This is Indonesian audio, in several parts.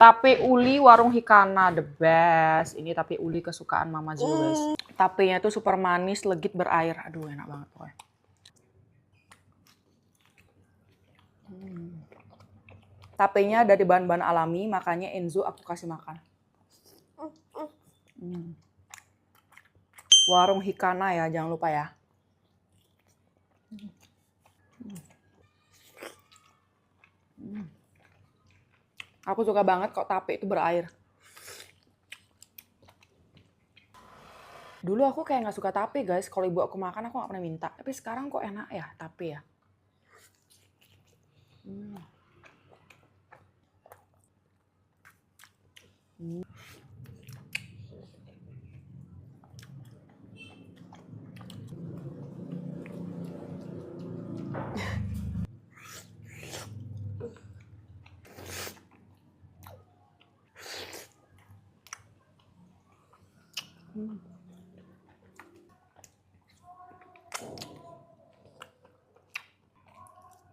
Tape uli warung Hikana, the best. Ini tape uli kesukaan Mama Zul, guys. Tapenya tuh super manis, legit berair. Aduh, enak banget pokoknya. Tapenya dari bahan-bahan alami, makanya Enzo aku kasih makan. Warung Hikana ya, jangan lupa ya. Aku suka banget kok tape itu berair. Dulu aku kayak nggak suka tape, guys. Kalau ibu aku makan, aku nggak pernah minta. Tapi sekarang kok enak ya tape ya.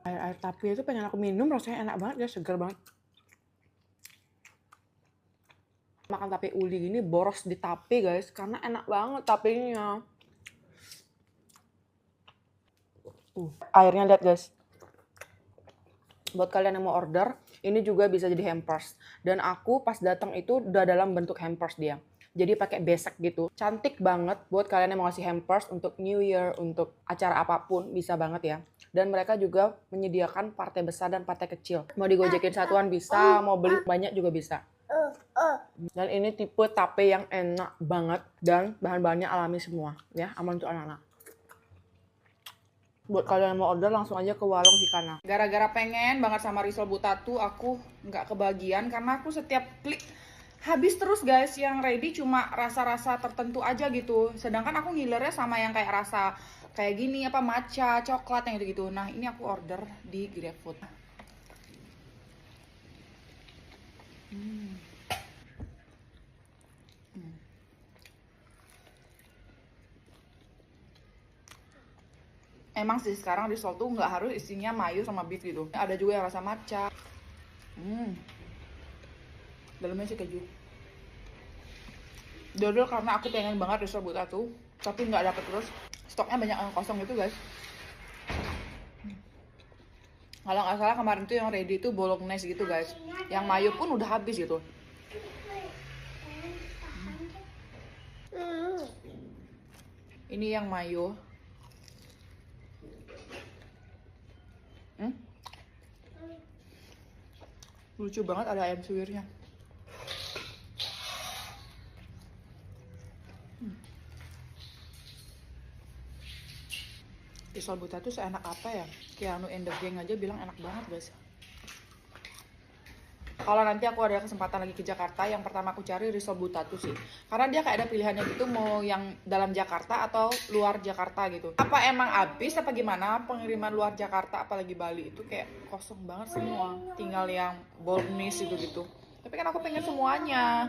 Air tape itu pengen aku minum, rasanya enak banget ya, segar banget. Makan tape uli gini boros di tape, guys, karena enak banget tapenya. Airnya lihat, guys. Buat kalian yang mau order, ini juga bisa jadi hampers. Dan aku pas datang itu udah dalam bentuk hampers dia. Jadi pakai besek gitu. Cantik banget buat kalian yang mau ngasih hampers untuk New Year, untuk acara apapun, bisa banget ya. Dan mereka juga menyediakan partai besar dan partai kecil. Mau digojekin satuan bisa, mau beli banyak juga bisa. Dan ini tipe tape yang enak banget dan bahan-bahannya alami semua ya, aman untuk anak-anak. Buat kalian yang mau order langsung aja ke warung Hikana. Gara-gara pengen banget sama risol butatu, aku nggak kebagian karena aku setiap klik habis terus, guys. Yang ready cuma rasa-rasa tertentu aja gitu. Sedangkan aku ngilernya sama yang kayak rasa kayak gini, apa matcha, coklat yang gitu-gitu. Nah, ini aku order di GrabFood. Emang sih sekarang risol tuh nggak harus isinya mayo sama beef gitu. Ada juga yang rasa matcha. Dalamnya sih keju. Dodol karena aku pengen banget risol butatu, tapi nggak dapet terus. Stoknya banyak yang kosong gitu, guys. Kalau nggak salah kemarin tuh yang ready itu bolognese gitu, guys. Yang mayo pun udah habis gitu. Ini yang mayo. Lucu banget, ada ayam suwirnya. Risol butatu seenak apa ya? Keanu and the Gang aja bilang enak banget, guys. Kalau nanti aku ada kesempatan lagi ke Jakarta, yang pertama aku cari risol butatu sih. Karena dia kayak ada pilihannya gitu, mau yang dalam Jakarta atau luar Jakarta gitu. Apa emang habis apa gimana pengiriman luar Jakarta apalagi Bali itu kayak kosong banget semua. Tinggal yang bolognese gitu-gitu. Tapi kan aku pengen semuanya.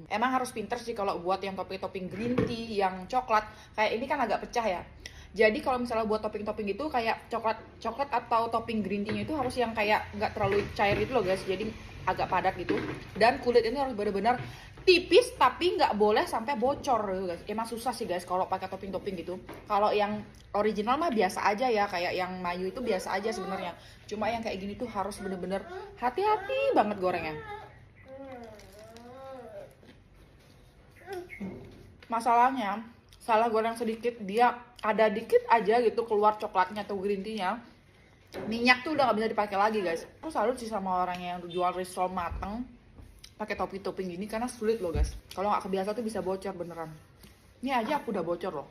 Emang harus pinter sih kalau buat yang topping-topping green tea, yang coklat. Kayak ini kan agak pecah ya. Jadi kalau misalnya buat topping-topping itu kayak coklat atau topping green tea-nya itu harus yang kayak nggak terlalu cair gitu loh, guys. Jadi agak padat gitu. Dan kulit ini harus benar-benar tipis tapi nggak boleh sampai bocor gitu, guys. Emang susah sih, guys, kalau pakai topping-topping gitu. Kalau yang original mah biasa aja ya, kayak yang mayo itu biasa aja sebenarnya. Cuma yang kayak gini tuh harus bener-bener hati-hati banget gorengnya. Masalahnya salah goreng sedikit, dia ada dikit aja gitu keluar coklatnya atau green tea-nya, minyak tuh udah nggak bisa dipakai lagi, guys. Aku salut sih sama orang yang jual risol mateng pakai topping-topping gini karena sulit loh, guys. Kalau nggak kebiasa tuh bisa bocor beneran. Ini aja aku udah bocor loh.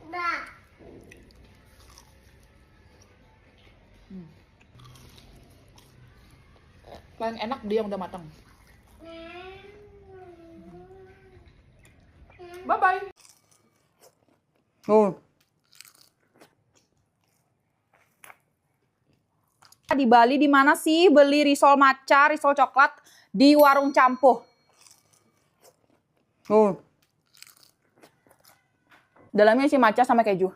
Paling enak dia yang udah mateng. Bye bye. Di Bali di mana sih beli risol matcha, risol coklat? Di warung Campuh. Dalamnya isi matcha sama keju.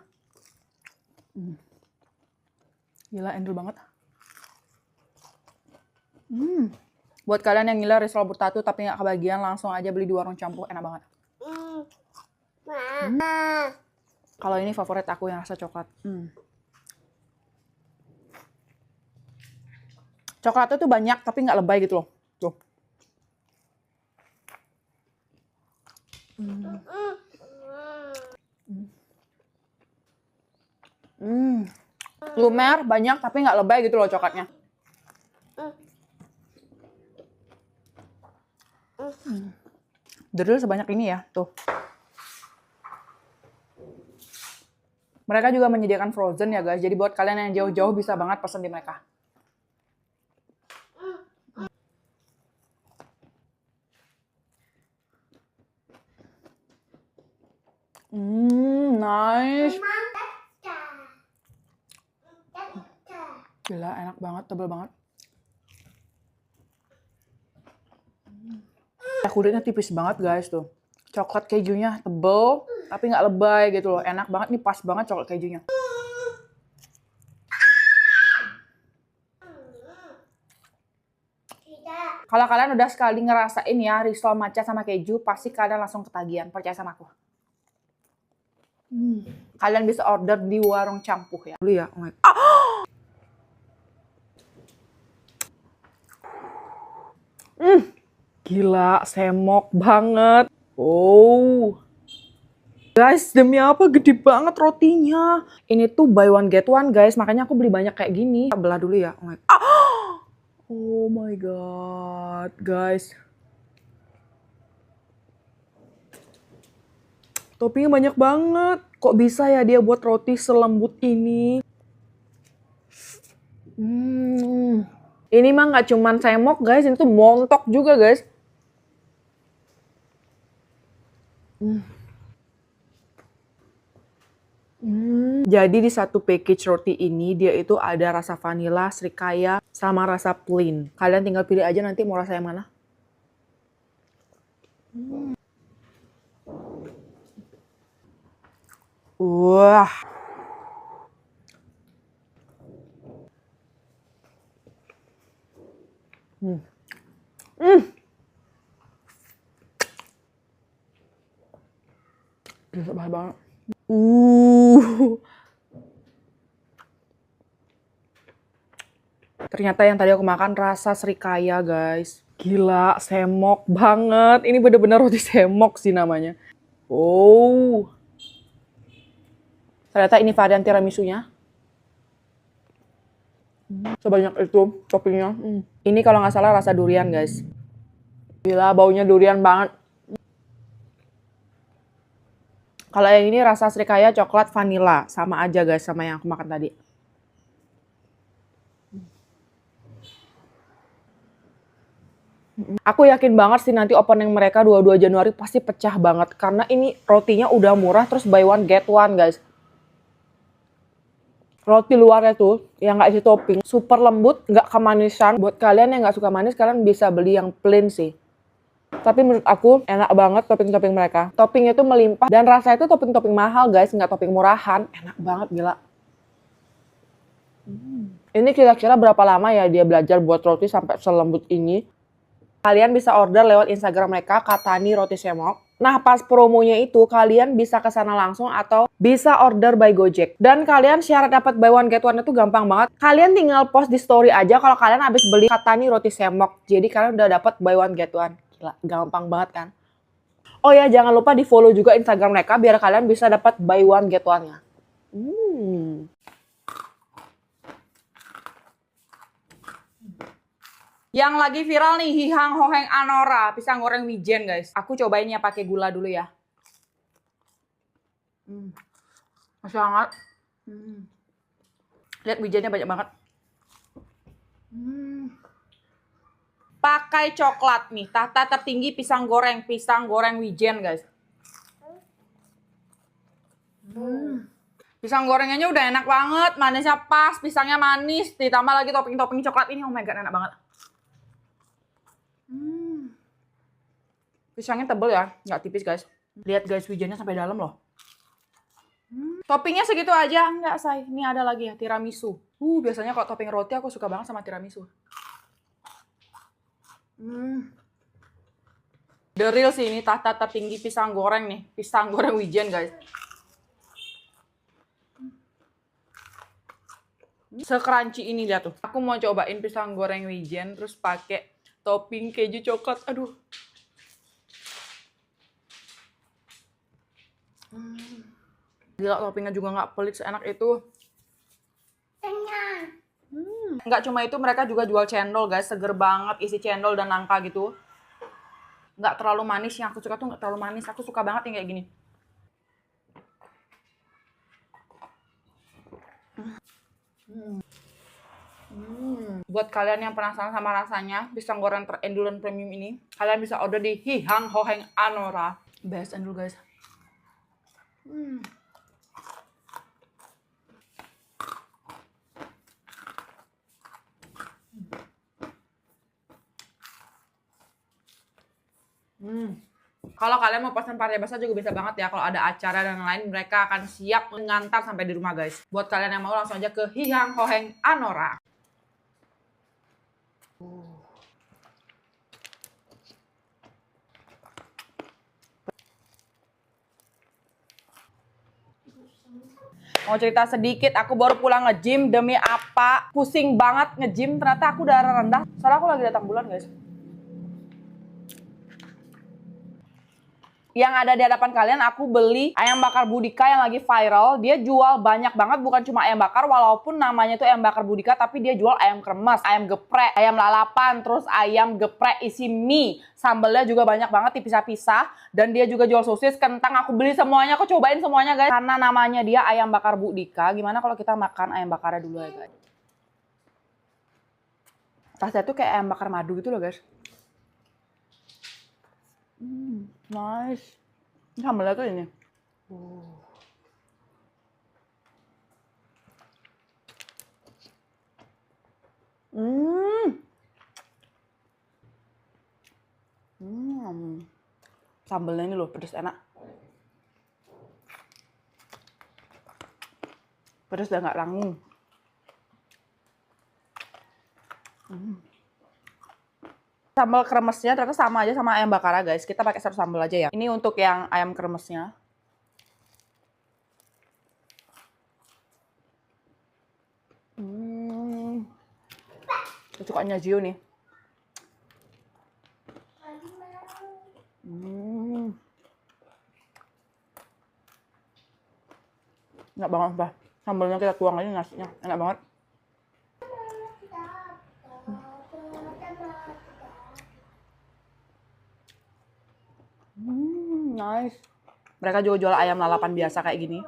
Gila, endul banget. Buat kalian yang ngiler risol bertatu tapi nggak kebagian, langsung aja beli di warung Campuh, enak banget. Kalau ini favorit aku yang rasa coklat. Coklatnya tuh banyak tapi nggak lebay gitu loh. Tuh. Lumer banyak tapi nggak lebay gitu loh coklatnya. Dedel sebanyak ini ya, tuh. Mereka juga menyediakan frozen ya guys, jadi buat kalian yang jauh-jauh bisa banget pesen di mereka. Nice. Gila, enak banget, tebel banget. Kulitnya tipis banget guys tuh. Coklat kejunya tebel, tapi nggak lebay gitu loh. Enak banget, nih pas banget coklat kejunya. Kalau kalian udah sekali ngerasain ya risol matcha sama keju, pasti kalian langsung ketagihan, percaya sama aku. Kalian bisa order di warung Campuh ya. Dulu ya, oh my God. Gila, semok banget. Oh. Guys, demi apa gede banget rotinya. Ini tuh buy one get one guys, makanya aku beli banyak kayak gini. Belah dulu ya. Oh my God, guys. Toppingnya banyak banget. Kok bisa ya dia buat roti selembut ini? Ini mah nggak cuman semok guys, ini tuh montok juga guys. Jadi di satu package roti ini dia itu ada rasa vanilla, srikaya, sama rasa plain. Kalian tinggal pilih aja nanti mau rasa yang mana. Wah. Bisa banget. Ternyata yang tadi aku makan rasa srikaya guys. Gila, semok banget. Ini bener-bener roti semok sih namanya. Oh. Ternyata ini varian tiramisunya. Sebanyak itu toppingnya. Ini kalau nggak salah rasa durian guys. Gila, baunya durian banget. Kalau yang ini rasa srikaya coklat vanilla. Sama aja guys sama yang aku makan tadi. Aku yakin banget sih nanti opening mereka 22 Januari pasti pecah banget. Karena ini rotinya udah murah terus buy one get one guys. Roti luarnya tuh yang nggak isi topping. Super lembut, nggak kemanisan. Buat kalian yang nggak suka manis, kalian bisa beli yang plain sih. Tapi menurut aku enak banget topping-topping mereka. Toppingnya tuh melimpah dan rasanya itu topping-topping mahal guys, nggak topping murahan. Enak banget gila. Ini kira-kira berapa lama ya dia belajar buat roti sampai selembut ini? Kalian bisa order lewat Instagram mereka, Katani Roti Semok. Nah, pas promonya itu kalian bisa ke sana langsung atau bisa order by Gojek. Dan kalian syarat dapat buy one get one itu gampang banget. Kalian tinggal post di story aja kalau kalian habis beli Katani Roti Semok. Jadi kalian udah dapat buy one get one. Gila, gampang banget kan? Oh ya, jangan lupa di follow juga Instagram mereka biar kalian bisa dapat buy one get one-nya. Yang lagi viral nih, Hihang Hoheng Anora, pisang goreng wijen guys. Aku cobainnya pakai gula dulu ya. Masih hangat. Lihat wijennya banyak banget. Pakai coklat nih, tahta tertinggi pisang goreng wijen guys. Pisang gorengannya udah enak banget, manisnya pas, pisangnya manis, ditambah lagi topping-topping coklat ini, oh my god enak banget. Pisangnya tebel ya, nggak tipis guys. Lihat guys, wijennya sampai dalam loh. Toppingnya segitu aja, nggak say. Ini ada lagi ya, tiramisu. Biasanya kalau topping roti aku suka banget sama tiramisu. The real sih ini tahta tertinggi pisang goreng nih. Pisang goreng wijen guys. Sekranci ini lihat tuh. Aku mau cobain pisang goreng wijen terus pakai topping keju coklat. Aduh. Gila, toppingnya juga nggak pelit, seenak itu. Nggak cuma itu, mereka juga jual cendol guys. Seger banget, isi cendol dan nangka gitu. Nggak terlalu manis, yang aku suka tuh nggak terlalu manis. Aku suka banget yang kayak gini. Buat kalian yang penasaran sama rasanya pisang goreng terendul dan premium ini, kalian bisa order di Hihang Hoheng Anora. Best endul guys. Kalau kalian mau pesan paria basah juga bisa banget ya. Kalau ada acara dan lain, mereka akan siap mengantar sampai di rumah guys. Buat kalian yang mau langsung aja ke Hihang Hoheng Anora. Mau cerita sedikit, aku baru pulang nge-gym. Demi apa? Pusing banget nge-gym, ternyata aku darah rendah. Soalnya aku lagi datang bulan guys. Yang ada di hadapan kalian, aku beli ayam bakar Budika yang lagi viral. Dia jual banyak banget, bukan cuma ayam bakar, walaupun namanya itu ayam bakar Budika, tapi dia jual ayam kremes, ayam geprek, ayam lalapan, terus ayam geprek isi mie. Sambelnya juga banyak banget, dipisah-pisah. Dan dia juga jual sosis, kentang. Aku beli semuanya, aku cobain semuanya guys. Karena namanya dia ayam bakar Budika, gimana kalau kita makan ayam bakarnya dulu ya guys. Rasanya tuh kayak ayam bakar madu gitu loh guys. Nice. Ini sambelnya tuh ini. Sambelnya ini loh, pedes enak. Pedes dan nggak langung. Sambal kremesnya ternyata sama aja sama ayam bakar guys. Kita pakai satu sambal aja ya. Ini untuk yang ayam kremesnya. Kesukaannya Zio nih. Enak banget, Pak. Sambalnya kita tuang aja nasinya. Enak banget. Nice. Mereka juga jual ayam lalapan biasa kayak gini.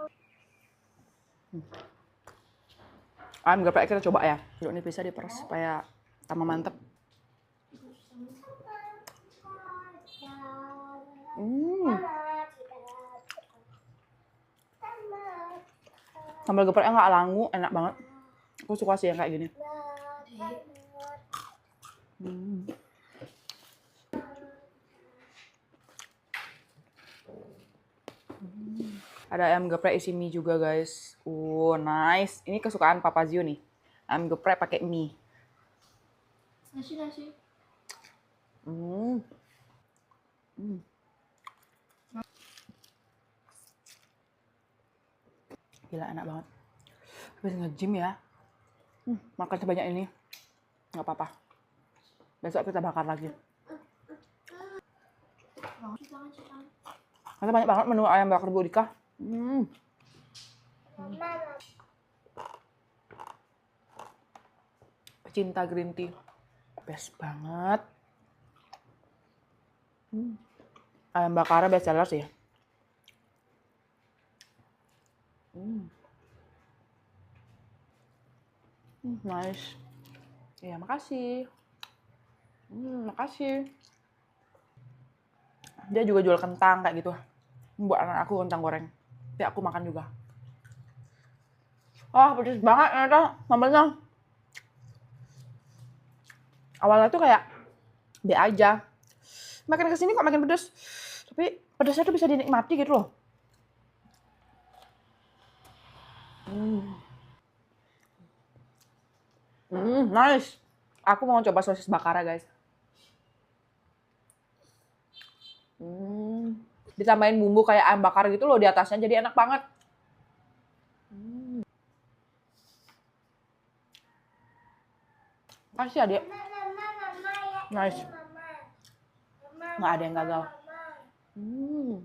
Ayam geprek kita coba ya. Jeruk ini bisa diperes supaya tambah mantep. Sambal gepreknya nggak langu, enak banget. Aku suka sih yang kayak gini. Ada ayam geprek isi mie juga guys. Nice. Ini kesukaan Papa Zio nih. Ayam geprek pakai mie. Nasi. Gila, enak banget. Habis nge-gym ya. Makan sebanyak ini. Nggak apa-apa. Besok kita bakar lagi. Karena banyak banget menu ayam bakar Budika. Pecinta green tea. Best banget. Ayam bakarnya best seller sih. Nice. Ya, makasih. Makasih. Dia juga jual kentang kayak gitu. Buat anak aku kentang goreng. Nanti aku makan juga. Pedes banget ternyata sambalnya. Awalnya tuh kayak B aja. Makin kesini kok makin pedes. Tapi pedesnya tuh bisa dinikmati gitu loh. Nice. Aku mau coba sosis bakar guys. Ditambahin bumbu kayak ayam bakar gitu loh di atasnya, jadi enak banget. Kasih adik. Nice. Nggak ada yang gagal.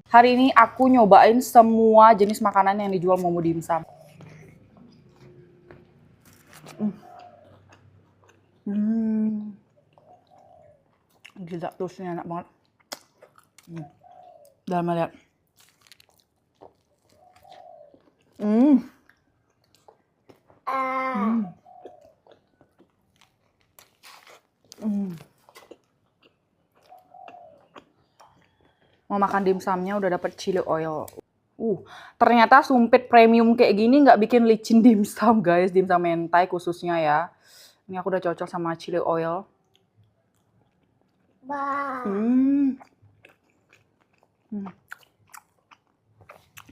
Hari ini aku nyobain semua jenis makanan yang dijual Momo Dimsum. Gila, toastnya enak banget. Dalam lihat. Mau makan dimsumnya udah dapet chili oil. Ternyata sumpit premium kayak gini nggak bikin licin dimsum, guys. Dimsum mentai khususnya ya. Ini aku udah cocok sama chili oil.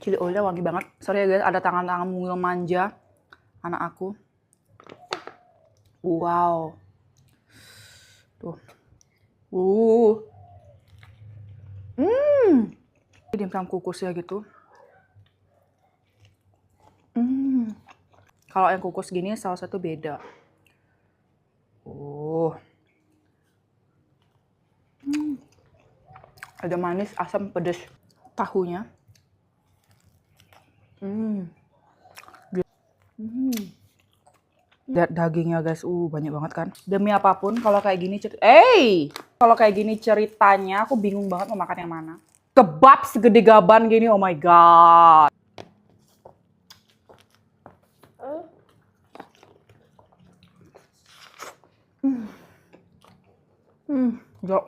Chili oilnya wangi banget. Sorry ya guys, ada tangan-tangan mungil manja anak aku. Wow. Tuh. Dimsum kukus ya gitu. Kalau yang kukus gini salah satu beda. Ada manis, asam, pedas tahunya. Lihat dagingnya guys, banyak banget kan. Demi apapun kalau kayak gini kalau kayak gini ceritanya aku bingung banget mau makan yang mana. Kebab segede gaban gini, oh my god. Jok.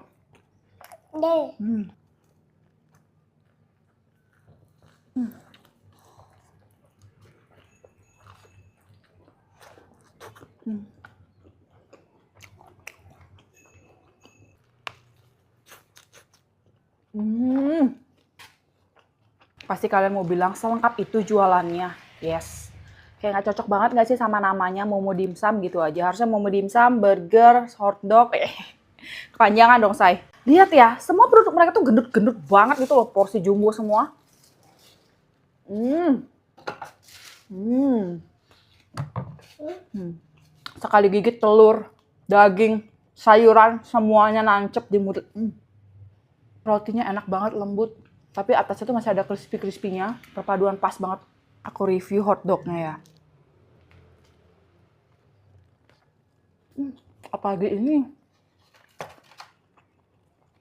Pasti kalian mau bilang selengkap itu jualannya. Yes. Kayak nggak cocok banget nggak sih sama namanya Momo Dimsum gitu aja. Harusnya Momo Dimsum, burger, hotdog. Kepanjangan dong, say. Lihat ya, semua produk mereka tuh gendut-gendut banget gitu loh. Porsi jumbo semua. Sekali gigit telur, daging, sayuran, semuanya nancep di mulut. Rotinya enak banget, lembut. Tapi atasnya tuh masih ada crispy-crispy-nya. Perpaduan pas banget. Aku review hotdognya ya. Apalagi ini.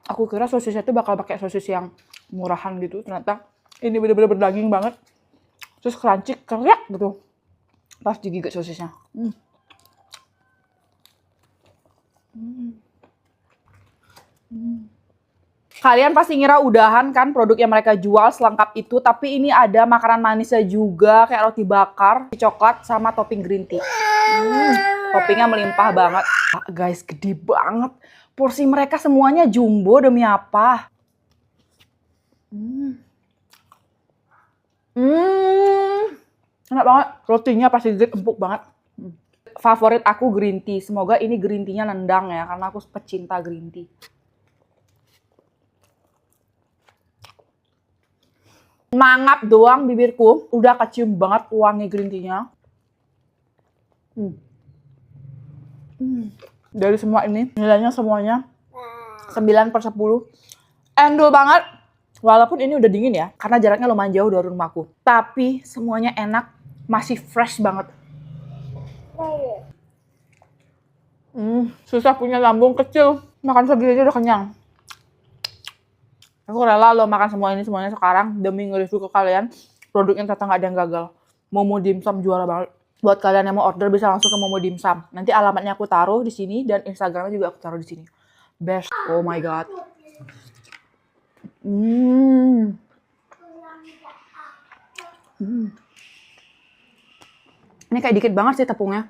Aku kira sosisnya tuh bakal pakai sosis yang murahan gitu. Ternyata ini bener-bener berdaging banget. Terus crunchy, kriak gitu. Pas digigit sosisnya. Kalian pasti ngira udahan kan produk yang mereka jual selengkap itu, tapi ini ada makanan manisnya juga kayak roti bakar, coklat sama topping green tea. Toppingnya melimpah banget. Guys, gede banget. Porsi mereka semuanya jumbo demi apa? Enak banget. Rotinya pasti empuk banget. Favorit aku green tea. Semoga ini green tea-nya nendang ya, karena aku pecinta green tea. Mangap doang bibirku, udah kecium banget wangi green tea-nya. Dari semua ini, nilainya semuanya 9/10. Endul banget. Walaupun ini udah dingin ya, karena jaraknya lumayan jauh dari rumahku. Tapi semuanya enak, masih fresh banget. Susah punya lambung kecil, makan segini aja udah kenyang. Aku rela loh makan semuanya sekarang demi nge-review ke kalian. Produknya ternyata nggak ada yang gagal. Momo Dimsum juara banget. Buat kalian yang mau order bisa langsung ke Momo Dimsum. Nanti alamatnya aku taruh di sini dan Instagramnya juga aku taruh di sini. Best. Oh my god. Ini kayak dikit banget sih tepungnya.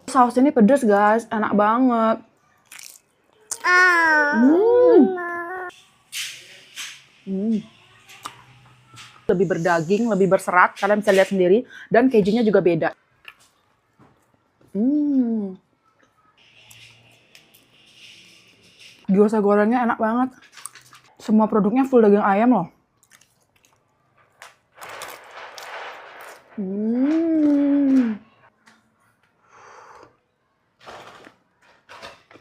Saus ini pedes guys, enak banget. Lebih berdaging, lebih berserat, kalian bisa lihat sendiri. Dan kejunya juga beda. Gyoza gorengnya enak banget. Semua produknya full daging ayam loh.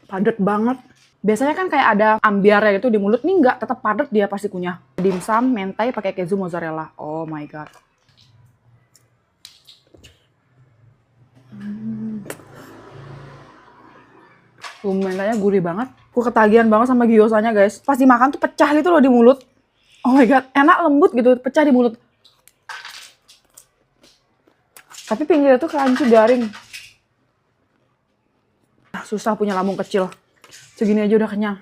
Padat banget. Biasanya kan kayak ada ambiarnya gitu di mulut. Nih enggak, tetap padat dia pasti kunyah. Dimsum, mentai pakai keju mozzarella. Oh my god. Mentainya gurih banget. Aku ketagihan banget sama gyozanya guys. Pas dimakan tuh pecah gitu loh di mulut. Oh my god, enak lembut gitu, pecah di mulut. Tapi pinggirnya tuh crunchy garing. Susah punya lambung kecil. Segini aja udah kenyang.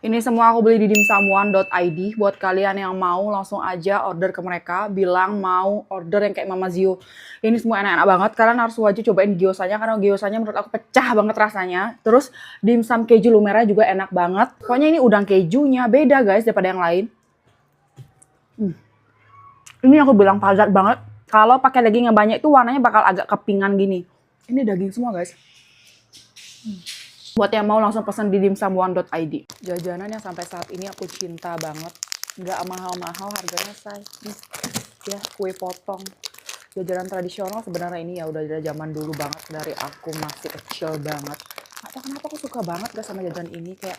Ini semua aku beli di dimsum1.id. Buat kalian yang mau langsung aja order ke mereka. Bilang mau order yang kayak Mama Zio. Ini semua enak-enak banget. Kalian harus wajib cobain gyozanya. Karena gyozanya menurut aku pecah banget rasanya. Terus dimsum keju lumera juga enak banget. Pokoknya ini udang kejunya beda guys daripada yang lain. Ini aku bilang padat banget. Kalau pakai daging yang banyak itu warnanya bakal agak kepingan gini. Ini daging semua guys. Buat yang mau langsung pesan di dimsum1.id. Jajanan yang sampai saat ini aku cinta banget. Nggak mahal-mahal harganya, say. Ya, kue potong. Jajanan tradisional sebenarnya ini ya udah dari zaman dulu banget. Dari aku masih kecil banget. Nggak tahu kenapa aku suka banget guys sama jajanan ini. Kayak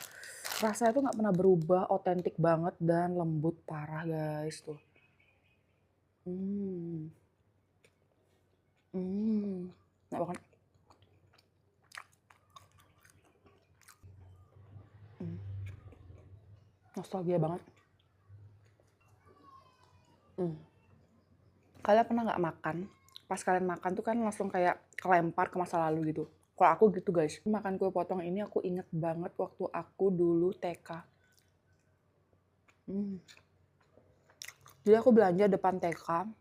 rasanya tuh nggak pernah berubah. Otentik banget dan lembut parah guys tuh. Nggak banget. Nostalgia banget. Kalian pernah nggak makan? Pas kalian makan tuh kan langsung kayak kelempar ke masa lalu gitu. Kalau aku gitu guys. Makan kue potong ini aku inget banget waktu aku dulu TK. Jadi aku belanja depan TK.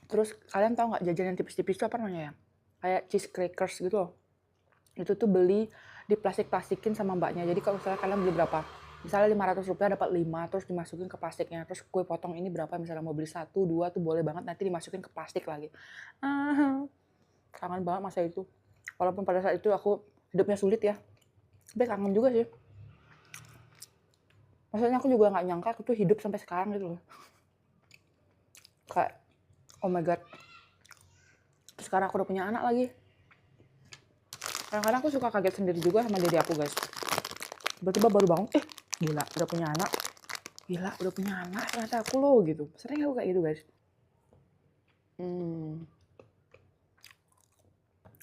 Terus kalian tahu nggak jajan yang tipis-tipis itu apa namanya ya? Kayak cheese crackers gitu loh. Itu tuh beli di plastik-plastikin sama mbaknya. Jadi kalau misalnya kalian beli berapa? Misalnya Rp500 dapat 5, terus dimasukin ke plastiknya. Terus kue potong ini berapa? Misalnya mau beli 1, 2 tuh boleh banget nanti dimasukin ke plastik lagi. Kangen banget masa itu. Walaupun pada saat itu aku hidupnya sulit ya. Tapi kangen juga sih. Maksudnya aku juga nggak nyangka aku tuh hidup sampai sekarang gitu loh. Kayak, oh my god. Terus sekarang aku udah punya anak lagi. Kadang-kadang aku suka kaget sendiri juga sama diri aku guys. Tiba-tiba baru bangun, gila udah punya anak. Gila udah punya anak ternyata aku loh gitu. Sering aku kayak gitu guys.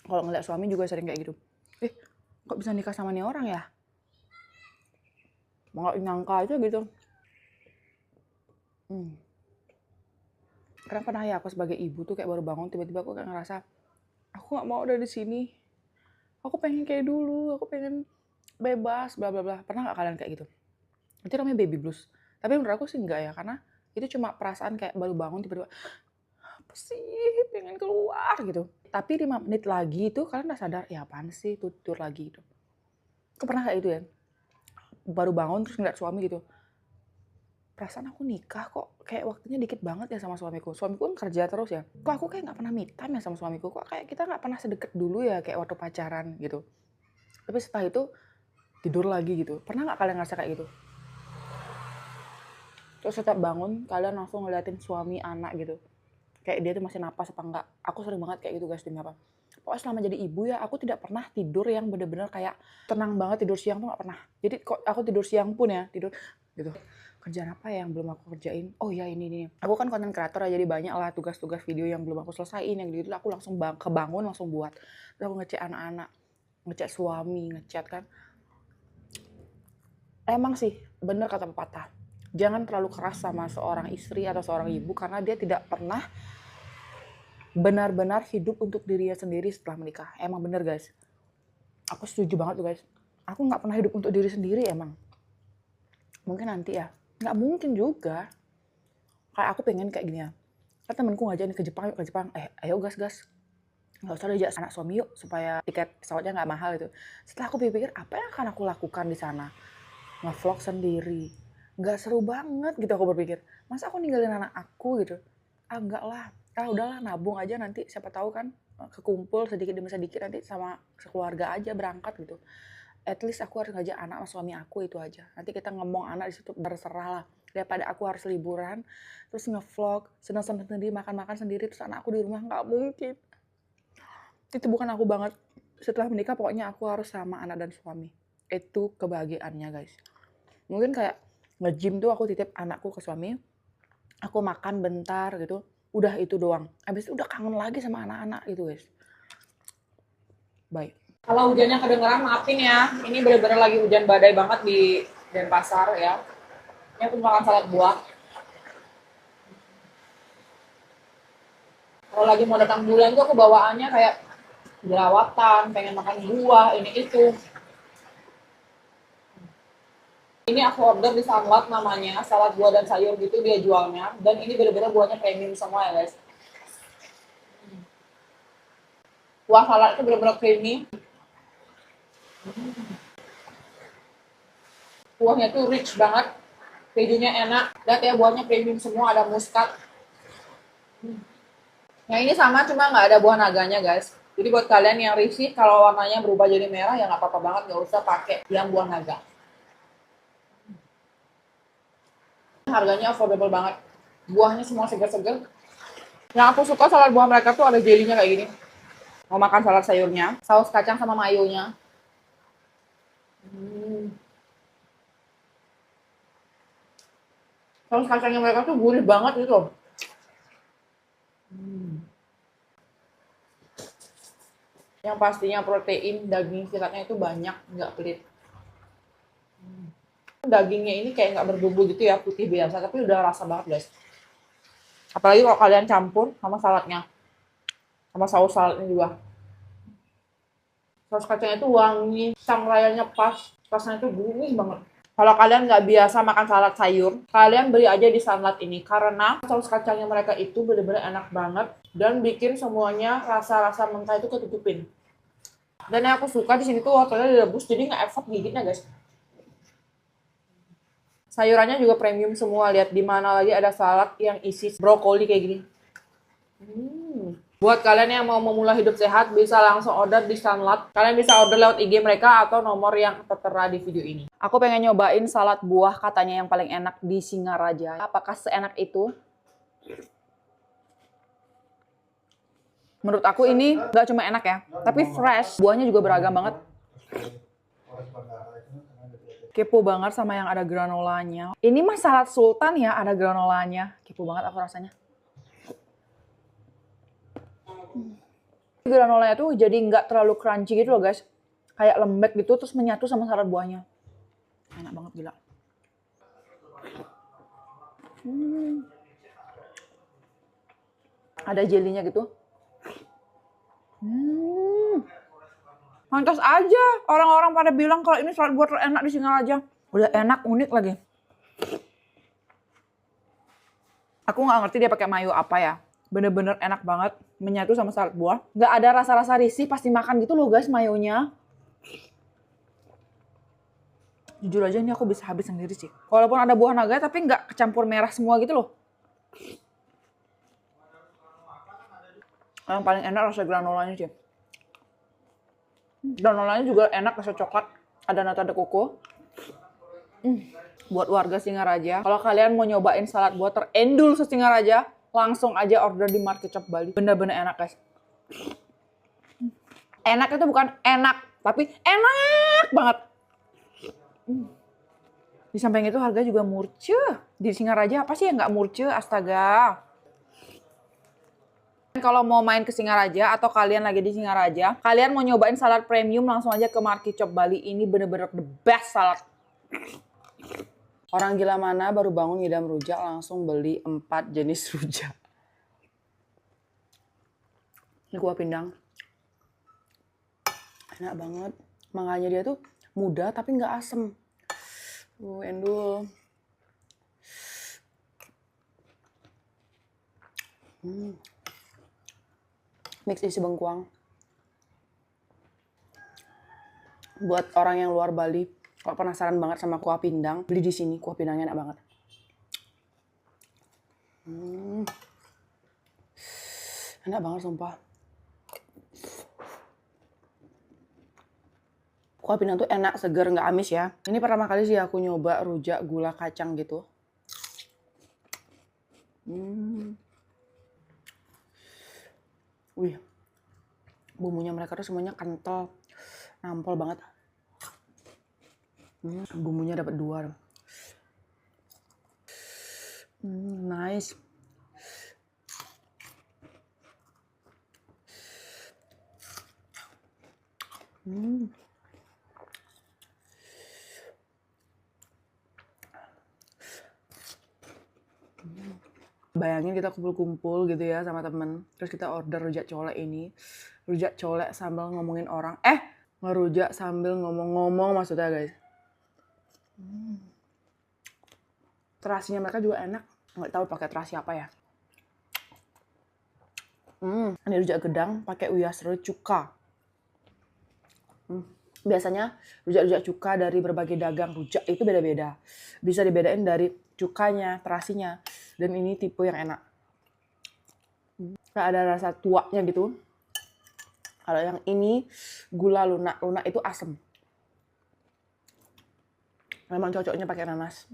Kalau ngeliat suami juga sering kayak gitu. Kok bisa nikah sama nih orang ya? Nggak nyangka aja gitu. Karena pernah ya aku sebagai ibu tuh kayak baru bangun tiba-tiba aku kayak ngerasa aku nggak mau udah di sini. Aku pengen kayak dulu, aku pengen bebas, bla bla bla. Pernah nggak kalian kayak gitu? Itu namanya baby blues. Tapi menurut aku sih enggak ya, karena itu cuma perasaan kayak baru bangun tiba-tiba apa sih pengen keluar gitu. Tapi 5 menit lagi itu kalian udah sadar, ya apaan sih tidur lagi itu. Aku pernah kayak itu ya. Baru bangun terus ngeliat suami gitu. Perasaan aku nikah kok kayak waktunya dikit banget ya sama suamiku. Suamiku kan kerja terus ya. Kok aku kayak nggak pernah me time ya sama suamiku. Kok kayak kita nggak pernah sedekat dulu ya kayak waktu pacaran gitu. Tapi setelah itu tidur lagi gitu. Pernah nggak kalian ngerasa kayak gitu? Terus setiap bangun kalian langsung ngeliatin suami anak gitu. Kayak dia tuh masih napas apa enggak. Aku sering banget kayak gitu guys, demi apa. Pokoknya selama jadi ibu ya aku tidak pernah tidur yang bener-bener kayak tenang banget. Tidur siang tuh nggak pernah. Jadi kok aku tidur siang pun ya tidur gitu. Kerjaan apa ya yang belum aku kerjain? Oh ya ini. Aku kan konten kreator ya, jadi banyak lah tugas-tugas video yang belum aku selesaiin. Yang gitu aku langsung kebangun langsung buat. Terus aku ngecek anak-anak, ngecek suami, ngechat kan. Emang sih bener kata pepatah. Jangan terlalu keras sama seorang istri atau seorang ibu karena dia tidak pernah benar-benar hidup untuk dirinya sendiri setelah menikah. Emang bener guys. Aku setuju banget tuh guys. Aku nggak pernah hidup untuk diri sendiri emang. Mungkin nanti ya. Nggak mungkin juga. Kayak aku pengen kayak gini ya. Kan temenku ngajakin ke Jepang, yuk ke Jepang. Ayo gas. Nggak usah diajak anak suami yuk supaya tiket pesawatnya nggak mahal gitu. Setelah aku pikir apa yang akan aku lakukan di sana? Nge-vlog sendiri. Nggak seru banget gitu aku berpikir. Masa aku ninggalin anak aku gitu? Enggak lah. Udahlah nabung aja nanti siapa tahu kan kekumpul sedikit demi sedikit nanti sama sekeluarga aja berangkat gitu. at least aku harus ngajak anak sama suami aku, itu aja. Nanti kita ngomong anak di situ terserah lah. Daripada aku harus liburan, terus ngevlog, senang-senang sendiri, makan-makan sendiri, terus anak aku di rumah, nggak mungkin. Itu bukan aku banget. Setelah menikah pokoknya aku harus sama anak dan suami. Itu kebahagiaannya guys. Mungkin kayak nge-gym tuh aku titip anakku ke suami, aku makan bentar gitu, udah itu doang. Habis itu udah kangen lagi sama anak-anak gitu guys. Baik. Kalau hujannya kedengeran maafin ya, ini bener-bener lagi hujan badai banget di Denpasar ya. Ini aku makan salad buah. Kalau lagi mau datang bulan tuh aku bawaannya kayak jerawatan, pengen makan buah, ini itu. Ini aku order di Sunlight namanya, salad buah dan sayur gitu dia jualnya. Dan ini bener-bener buahnya premium semua ya guys. Buah salad itu bener-bener creamy. Buahnya tuh rich banget, kejunya enak. Lihat ya buahnya premium semua, ada muskat. Yang ini sama cuma nggak ada buah naganya guys. Jadi buat kalian yang risih kalau warnanya berubah jadi merah ya nggak apa-apa banget, nggak usah pakai yang buah naga. Harganya affordable banget. Buahnya semua segar-segar. Yang aku suka salad buah mereka tuh ada jelinya kayak gini. Mau makan salad sayurnya, saus kacang sama mayonya. Saus kacangnya mereka tuh gurih banget gitu loh. Yang pastinya protein, daging seratnya itu banyak, nggak pelit. Dagingnya ini kayak nggak berbumbu gitu ya, putih biasa, tapi udah rasa banget guys. Apalagi kalau kalian campur sama saladnya, sama saus saladnya juga. Saus kacangnya itu wangi, rayanya pas, rasanya itu gurih banget. Kalau kalian nggak biasa makan salad sayur, kalian beli aja di Sunlight ini. Karena saus kacangnya mereka itu bener-bener enak banget. Dan bikin semuanya rasa-rasa mentah itu ketutupin. Dan yang aku suka di sini tuh wortelnya direbus, jadi nggak effort gigitnya guys. Sayurannya juga premium semua. Lihat di mana lagi ada salad yang isi brokoli kayak gini. Buat kalian yang mau memulai hidup sehat, bisa langsung order di Sunlight. Kalian bisa order lewat IG mereka atau nomor yang tertera di video ini. Aku pengen nyobain salad buah katanya yang paling enak di Singaraja. Apakah seenak itu? Menurut aku ini nggak cuma enak ya, tapi fresh. Buahnya juga beragam banget. Kepo banget sama yang ada granolanya. Ini mah salad sultan ya, ada granolanya. Kepo banget aku rasanya. Granolanya tuh jadi nggak terlalu crunchy gitu loh guys. Kayak lembek gitu terus menyatu sama salad buahnya. Enak banget gila. Ada jelinya gitu. Pantas aja orang-orang pada bilang kalau ini salad buah terenak di Singaraja. Udah enak, unik lagi. Aku nggak ngerti dia pakai mayo apa ya. Bener-bener enak banget, menyatu sama salad buah. Nggak ada rasa-rasa risih pasti makan gitu loh guys mayonya. Jujur aja ini aku bisa habis sendiri sih. Walaupun ada buah naga tapi nggak kecampur merah semua gitu loh. Yang paling enak rasa granolanya sih. Granolanya juga enak, rasa coklat. Ada nata de coco. Buat warga Singaraja, kalau kalian mau nyobain salad buah terendul se-Singaraja, langsung aja order di Market Shop Bali. Bener-bener enak guys. Enak itu bukan enak, tapi enak banget. Di samping itu harga juga murce. Di Singaraja apa sih yang nggak murce? Astaga. Kalau mau main ke Singaraja atau kalian lagi di Singaraja, kalian mau nyobain salad premium, langsung aja ke Market Shop Bali. Ini bener-bener the best salad. Orang gila mana baru bangun ngidam rujak langsung beli 4 jenis rujak. Ini kuah pindang. Enak banget. Makanya dia tuh muda tapi nggak asem. Endul. Mix isi bengkuang. Buat orang yang luar Bali, kalau penasaran banget sama kuah pindang, beli di sini. Kuah pindangnya enak banget. Enak banget sumpah. Kuah pindang tuh enak, seger, nggak amis ya. Ini pertama kali sih aku nyoba rujak gula kacang gitu. Wih, bumbunya mereka tuh semuanya kental, nampol banget. Bumbunya dapat 2. Nice. Bayangin kita kumpul-kumpul gitu ya sama temen, terus kita order rujak colek ini. Rujak colek sambil ngomongin orang. Ngerujak sambil ngomong-ngomong maksudnya guys. Terasinya mereka juga enak. Nggak tahu pakai terasi apa ya. Ini rujak gedang pakai uyah serai cuka. Biasanya rujak-rujak cuka dari berbagai dagang rujak itu beda-beda. Bisa dibedain dari cukanya, terasinya. Dan ini tipe yang enak. Kayak ada rasa tuaknya gitu. Kalau yang ini gula lunak. Lunak itu asem. Memang cocoknya pakai nanas.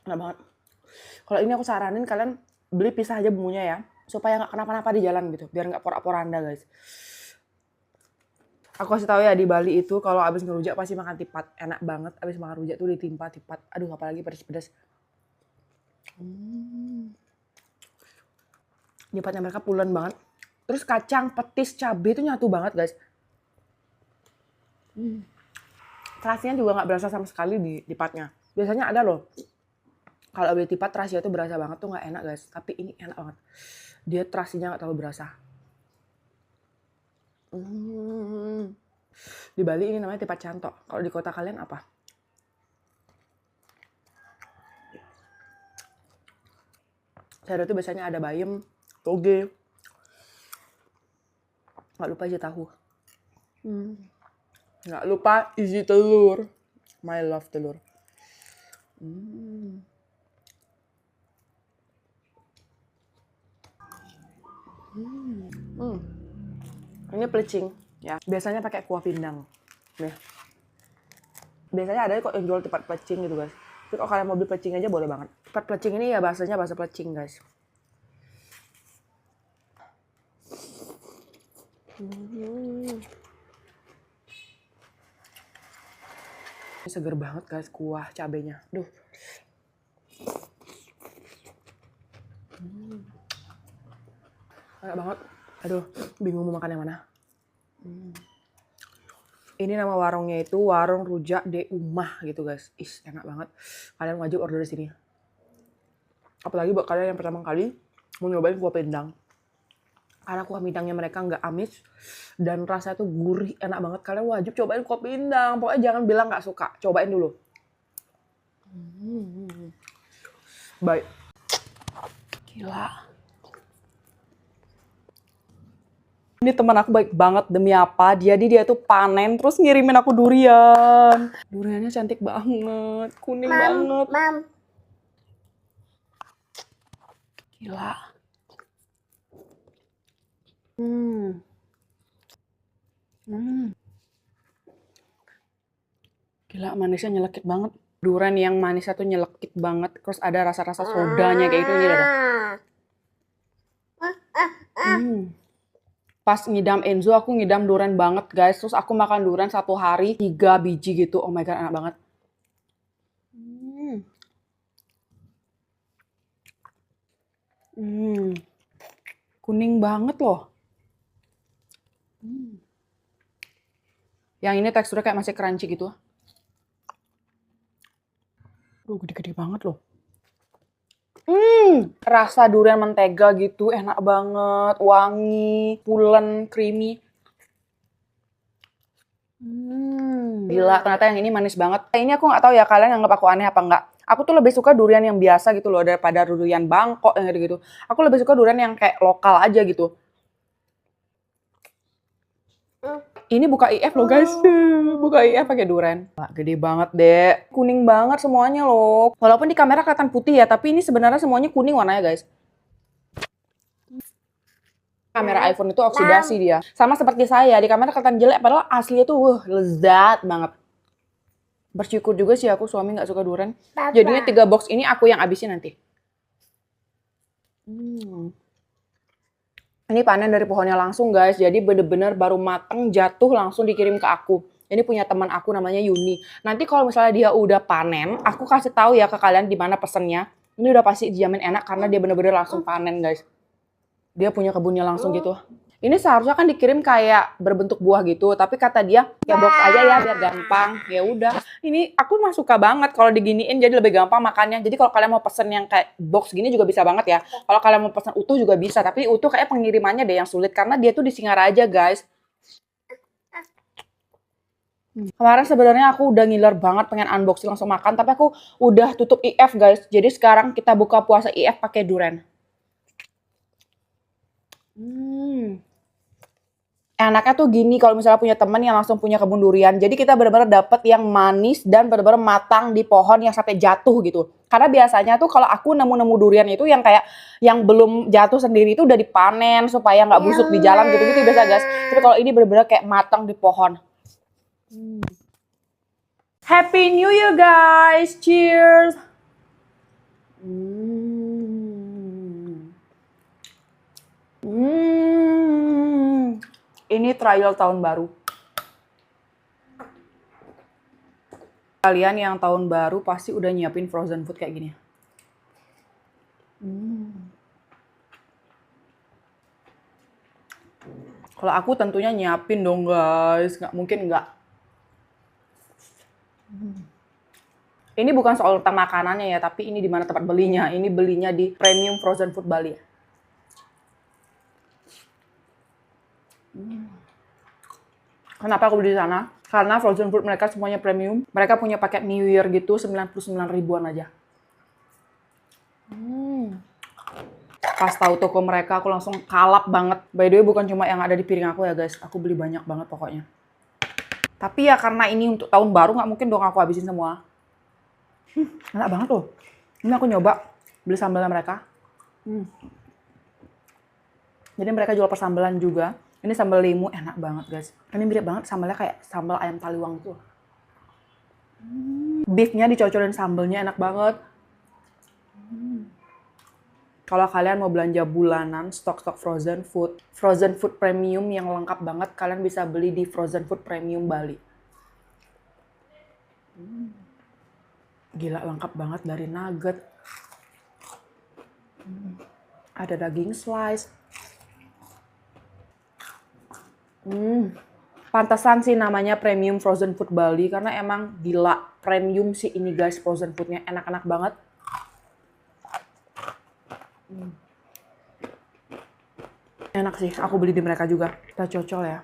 Enak banget. Kalau ini aku saranin kalian beli pisah aja bumbunya ya. Supaya nggak kenapa-napa di jalan gitu. Biar nggak porak-poranda guys. Aku kasih tahu ya, di Bali itu kalau abis ngerujak pasti makan tipat. Enak banget abis makan rujak tuh ditimpa tipat. Aduh, apalagi pedas-pedas. Tipatnya mereka pulen banget. Terus kacang, petis, cabai itu nyatu banget guys. Terasinya juga nggak berasa sama sekali di tipatnya. Biasanya ada loh. Kalau beli tipat terasinya tuh berasa banget tuh nggak enak guys. Tapi ini enak banget. Dia terasinya nggak terlalu berasa. Di Bali ini namanya tipat cantok. Kalau di kota kalian apa? Saya tuh biasanya ada bayam, toge. Nggak lupa isi tahu. Nggak lupa isi telur. My love telur. Ini pelecing ya. Biasanya pakai kuah pindang. Nih. Biasanya ada kok yang jual tipat pelecing gitu guys. Tapi kalau kalian mau beli pelecing aja boleh banget. Tipat pelecing ini ya bahasanya bahasa pelecing guys. Ini seger banget guys kuah cabenya. Duh. Enak banget. Aduh, bingung mau makan yang mana. Ini nama warungnya itu Warung Rujak de Umah gitu guys. Enak banget. Kalian wajib order di sini. Apalagi buat kalian yang pertama kali mau nyobain kuah pindang. Karena kuah pindangnya mereka nggak amis dan rasanya tuh gurih, enak banget. Kalian wajib cobain kuah pindang. Pokoknya jangan bilang nggak suka. Cobain dulu. Baik. Gila. Ini teman aku baik banget, demi apa? Dia tuh panen terus ngirimin aku durian. Duriannya cantik banget, kuning banget. Mam. Gila. Gila, manisnya nyelekit banget. Durian yang manisnya tuh nyelekit banget. Terus ada rasa-rasa sodanya kayak gitu. Ini ada. Pas ngidam Enzo, aku ngidam durian banget guys. Terus aku makan durian 1 hari 3 biji gitu. Oh my god, enak banget. Kuning banget loh. Yang ini teksturnya kayak masih crunchy gitu. Gede-gede banget loh. Rasa durian mentega gitu, enak banget, wangi, pulen, creamy. Gila, ternyata yang ini manis banget. Ini aku nggak tahu ya kalian anggap aku aneh apa enggak. Aku tuh lebih suka durian yang biasa gitu loh daripada durian Bangkok yang gitu-gitu. Aku lebih suka durian yang kayak lokal aja gitu. Ini buka IF loh guys. Buka IF pakai durian. Wah, gede banget deh. Kuning banget semuanya loh. Walaupun di kamera kelihatan putih ya, tapi ini sebenarnya semuanya kuning warnanya guys. Kamera iPhone itu oksidasi dia. Sama seperti saya, di kamera kelihatan jelek, padahal aslinya tuh lezat banget. Bersyukur juga sih aku suami nggak suka durian. Jadinya 3 box ini aku yang habisin nanti. Ini panen dari pohonnya langsung guys, jadi bener-bener baru mateng, jatuh langsung dikirim ke aku. Ini punya teman aku namanya Yuni. Nanti kalau misalnya dia udah panen, aku kasih tahu ya ke kalian di mana pesennya. Ini udah pasti dijamin enak karena dia bener-bener langsung panen guys. Dia punya kebunnya langsung gitu. Ini seharusnya kan dikirim kayak berbentuk buah gitu, tapi kata dia ya box aja ya biar gampang. Ya udah. Ini aku mah suka banget kalau diginiin jadi lebih gampang makannya. Jadi kalau kalian mau pesen yang kayak box gini juga bisa banget ya. Kalau kalian mau pesen utuh juga bisa, tapi utuh kayak pengirimannya deh yang sulit karena dia tuh di Singaraja guys. Kemarin sebenarnya aku udah ngiler banget pengen unboxing langsung makan, tapi aku udah tutup IF guys. Jadi sekarang kita buka puasa IF pakai durian. Enaknya tuh gini kalau misalnya punya teman yang langsung punya kebun durian. Jadi kita benar-benar dapet yang manis dan benar-benar matang di pohon yang sampai jatuh gitu. Karena biasanya tuh kalau aku nemu-nemu durian itu yang kayak yang belum jatuh sendiri itu udah dipanen supaya nggak busuk di jalan gitu-gitu biasa guys. Tapi kalau ini benar-benar kayak matang di pohon. Happy New Year guys. Cheers. Ini trial tahun baru. Kalian yang tahun baru pasti udah nyiapin frozen food kayak gini. Kalau aku tentunya nyiapin dong guys, nggak mungkin nggak. Ini bukan soal tentang makanannya ya, tapi ini di mana tempat belinya. Ini belinya di Premium Frozen Food Bali. Kenapa aku beli di sana? Karena frozen food mereka semuanya premium. Mereka punya paket New Year gitu, 99 ribuan aja. Pas tahu toko mereka, aku langsung kalap banget. By the way, bukan cuma yang ada di piring aku ya guys. Aku beli banyak banget pokoknya. Tapi ya karena ini untuk tahun baru, nggak mungkin dong aku habisin semua. Enak banget loh. Ini aku nyoba beli sambalnya mereka. Jadi mereka jual persambalan juga. Ini sambal limu enak banget guys. Ini mirip banget sambalnya kayak sambal ayam taliwang tuh. Beefnya dicocorin sambalnya enak banget. Kalau kalian mau belanja bulanan stok-stok frozen food premium yang lengkap banget, kalian bisa beli di Frozen Food Premium Bali. Gila lengkap banget dari nugget. Ada daging slice. Pantesan sih namanya Premium Frozen Food Bali karena emang gila premium sih ini guys frozen foodnya enak-enak banget. Enak sih, aku beli di mereka juga. Kita cocol ya.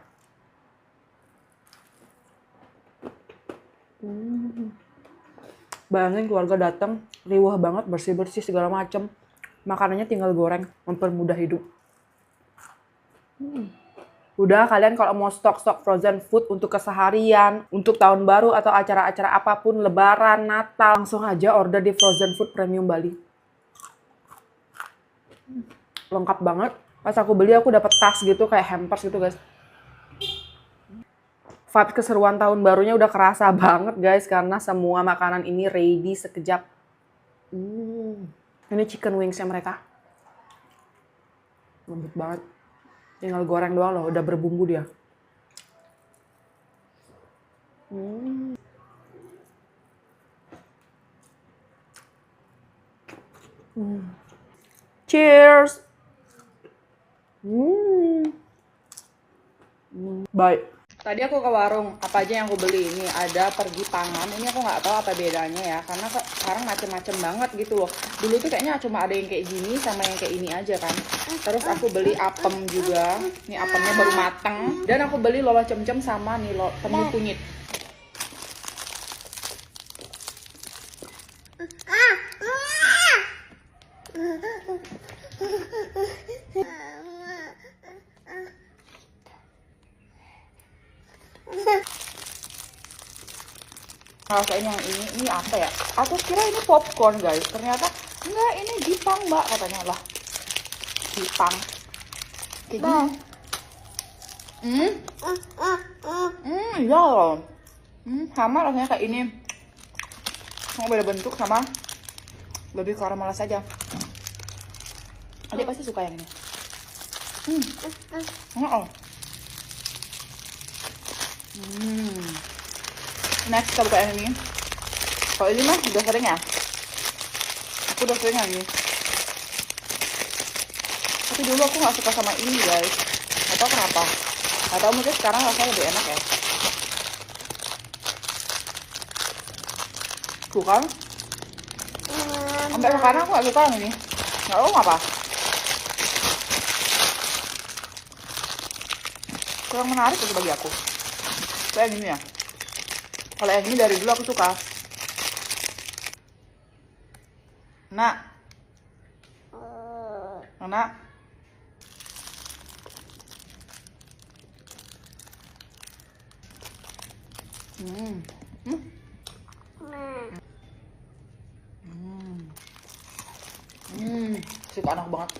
Bayangin keluarga datang, riuh banget, bersih-bersih segala macem. Makanannya tinggal goreng, mempermudah hidup. Udah kalian kalau mau stok-stok frozen food untuk keseharian, untuk tahun baru atau acara-acara apapun, lebaran, Natal, langsung aja order di Frozen Food Premium Bali. Lengkap banget. Pas aku beli aku dapet tas gitu kayak hampers gitu guys. Vibes keseruan tahun barunya udah kerasa banget guys karena semua makanan ini ready sekejap. Ini chicken wingsnya mereka. Lembut banget. Tinggal goreng doang loh, udah berbumbu dia. Cheers! Bye. Tadi aku ke warung, apa aja yang aku beli ini? Ada pergi pangan, ini aku nggak tahu apa bedanya ya, karena sekarang macem-macem banget gitu loh. Dulu tuh kayaknya cuma ada yang kayak gini sama yang kayak ini aja kan. Terus aku beli apem juga, ini apemnya baru mateng. Dan aku beli lolo cem-cem sama nih temui kunyit. Rasain yang ini apa ya? Aku kira ini popcorn guys, ternyata enggak, ini jipang mbak katanya lah. Jipang. Kayak gini. Iya loh. Sama rasanya kayak ini. Cuma beda bentuk sama lebih karamel saja. Adik pasti suka yang ini. Oh. Next kita buka yang ini. Kalau ini mah udah sering ya. Aku udah sering yang ini. Tapi dulu aku nggak suka sama ini guys. Gak tau kenapa. Gak tau mungkin sekarang rasanya lebih enak ya. Tuh kan. Sampai sekarang aku gak suka yang ini. Gak tau kenapa. Kurang menarik itu bagi aku. Kayak yang ini ya. Kalau yang ini dari dulu aku suka. Nak. Nak. Suka enak banget.